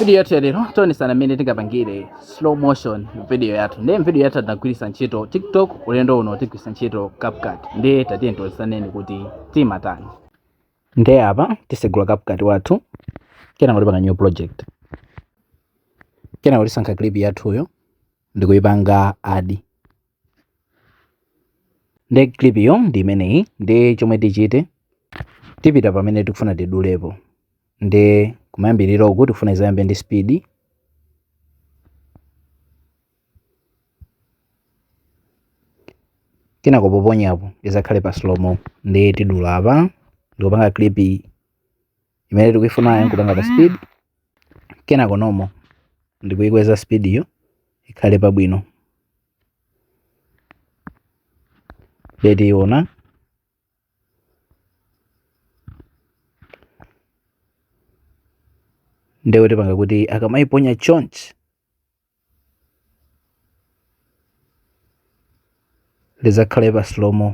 Video yathu ya lero tionesana mmene tingapangire slow motion video yathu. Ndi video yathu tinagwiritsa ntchito TikTok, ulendo uno tigwiritsa ntchito CapCut. Ndi tatiye tionesaneni kuti timatani. Ndi apa tisegula CapCut wathu, kena kuti panga new project. Kena kuti sankha clip yathuyo ndi kuyipanga add. Ndi clip yo ndi imeneyi, ndi chomwe tichite tipita pamene tikufuna tidulepo. Ndi kumayambirira uku tikufuna izayambe ndi speed. Kena kupoponyapo izakhale pa slow mo. Ndi tidula apa ndikupanga clip imene tikuifunayo nkupanga pa speed. Kena konomo ndikuikweza speed yo ikhale pabwino. Leti iona ndewe tipanga kuti akamaiponya chonchi lizakhale pa slow mo.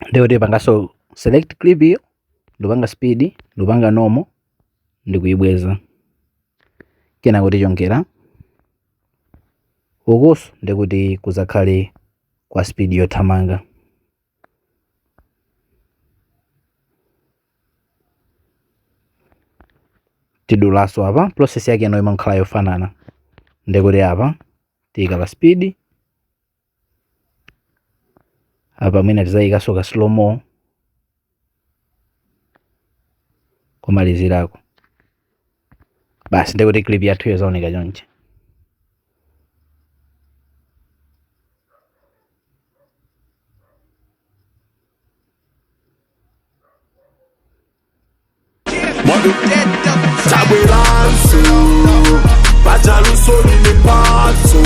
Ndewe tipanga so select clip yo ndipanga speed ndipanga normal ndikuibweza. Kena kuti chongera ukuso ndikuti kuzakhale kwa speed yothamanga. Tidulaso apa process yake no imankhala yofanana. Ndikuti apa tika pa speed apa mwina tizayika soka slow mo kumalizirako. Basi ndikuti clip yathu yozaoneka chonchi. Tabulanso Bajaluso ni patso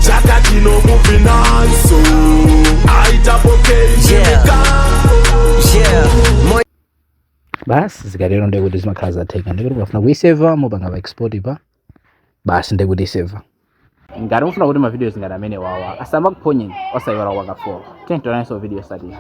Jakatino mupinanso Aitapoke basi zikatero ndikuti zimakhala zatheka. Ndikuti ukafuna kuiseva mupanga pa export pa basi ndikuti iseva. Ngati mufuna kuti ma videos ngati amene wawa asamakuphonyeni osayiwala waka 4. Tentiwanaso video study.